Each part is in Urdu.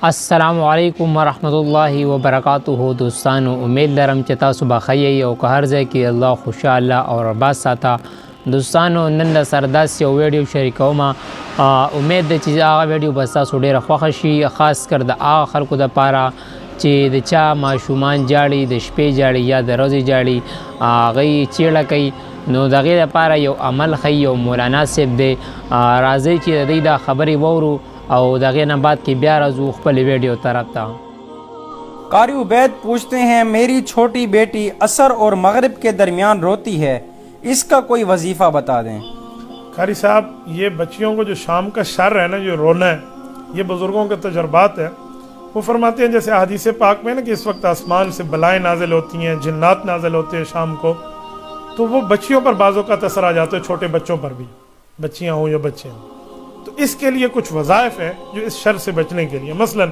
السلام علیکم ورحمۃ اللہ وبرکاتہ دوستانو، امید لرم چې تاسو به ښه یئ او که هر ځای کې الله خوشحاله او آباد ساته. دوستانو نن د سره داسې یو ویډیو شریکوم، امید ده چې هغه ویډیو به ستاسو ډېره خوښه شي، خاص کر د هغه خلکو دپاره چې د چا ماشومان جاړي، د شپې جاړي یا د ورځې جاړي، هغوی چیړه کوي، نو د هغې دپاره یو عمل ښیي او مولانا صاحب دی. راځئ چې د دوی دا خبرې واورو او د هغې نه بعد کې بیا راځو خپلې ویډیو طرف ته. قاری عبید پوچھتے ہیں، میری چھوٹی بیٹی عصر اور مغرب کے درمیان روتی ہے، اس کا کوئی وظیفہ بتا دیں. قاری صاحب، یہ بچیوں کو جو شام کا شر ہے نا، جو رونا ہے، یہ بزرگوں کے تجربات ہیں. وہ فرماتے ہیں جیسے حدیث پاک میں نا کہ اس وقت آسمان سے بلائیں نازل ہوتی ہیں، جنات نازل ہوتے ہیں شام کو، تو وہ بچیوں پر بعض اوقات اثر آ جاتے ہیں، چھوٹے بچوں پر بھی، بچیاں ہوں یا بچے ہوں. تو اس کے لیے کچھ وظائف ہیں جو اس شر سے بچنے کے لیے، مثلا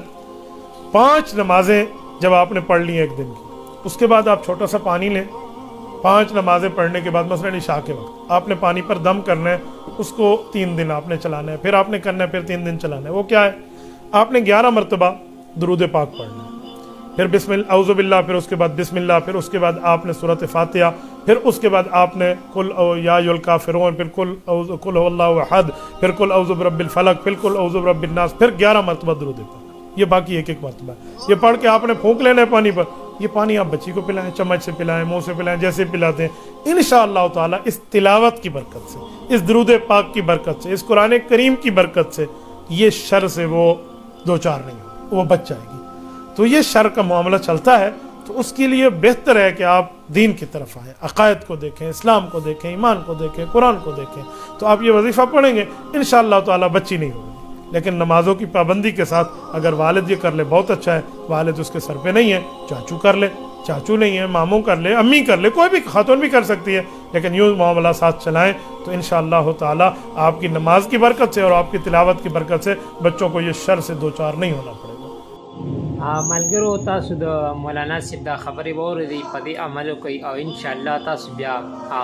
5 نمازیں جب آپ نے پڑھ لی ہیں ایک دن کی، اس کے بعد آپ چھوٹا سا پانی لیں. 5 نمازیں پڑھنے کے بعد مثلا عشاء کے وقت آپ نے پانی پر دم کرنا ہے، اس کو 3 دن آپ نے چلانا ہے، پھر آپ نے کرنا ہے، پھر 3 دن چلانا ہے. وہ کیا ہے؟ آپ نے 11 مرتبہ درود پاک پڑھنا ہے، پھر بسم اللہ اعوذ باللہ، پھر اس کے بعد بسم اللہ، پھر اس کے بعد آپ نے سورۃ فاتحہ، پھر اس کے بعد آپ نے قل یا ایھا الکافرون، پھر قل هو اللہ احد، پھر قل اعوذ برب الفلق، پھر قل اعوذ برب الناس، پھر 11 مرتبہ درود پاک. یہ باقی ایک مرتبہ ہے. یہ پڑھ کے آپ نے پھونک لینا ہے پانی پر. یہ پانی آپ بچی کو پلائیں، چمچ سے پلائیں، منہ سے پلائیں، جیسے پلاتے ہیں. انشاءاللہ تعالیٰ اس تلاوت کی برکت سے، اس درود پاک کی برکت سے، اس قرآن کریم کی برکت سے یہ شر سے وہ دوچار نہیں ہوگی، وہ بچ جائے گی. تو یہ شر کا معاملہ چلتا ہے، تو اس کے لیے بہتر ہے کہ آپ دین کی طرف آئیں، عقائد کو دیکھیں، اسلام کو دیکھیں، ایمان کو دیکھیں، قرآن کو دیکھیں. تو آپ یہ وظیفہ پڑھیں گے انشاءاللہ تعالیٰ بچی نہیں ہوگی. لیکن نمازوں کی پابندی کے ساتھ اگر والد یہ کر لے بہت اچھا ہے. والد اس کے سر پہ نہیں ہے، چاچو کر لے، چاچو نہیں ہے ماموں کر لے، امی کر لے، کوئی بھی خاتون بھی کر سکتی ہے. لیکن یوں معاملہ ساتھ چلائیں تو انشاءاللہ تعالیٰ آپ کی نماز کی برکت سے اور آپ کی تلاوت کی برکت سے بچوں کو یہ شر سے دوچار نہیں ہونا پڑے گا. ملګرو، تاسو د مولانا صاحب دا خبرې واورېدې، په دې عمل وکړئ او انشاءالله تاسو بیا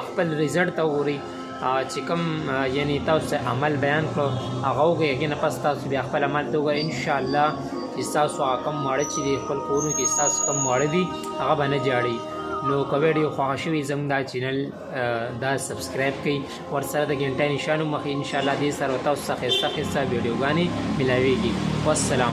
خپل رزلټ ته وګورئ چې کوم یعنی تاسو ته عمل بیان کړو هغه وکړئ. هغې نه پس تاسو بیا خپل عمل ته وګورئ، انشاءالله چې ستاسو هغه کوم ماړه چې دي خپل کورونو کې ستاسو کوم ماړه دي هغه به نه جاړي. نو که ویډیو خوښه شوي زموږ دا چینل دا سبسکرایب کړئ، ورسره د ګنټۍ نشان ومخې. انشاءالله دې سره تاسو څخه ښایسته ښایسته ویډیوګانې ملاویږي. والسلام.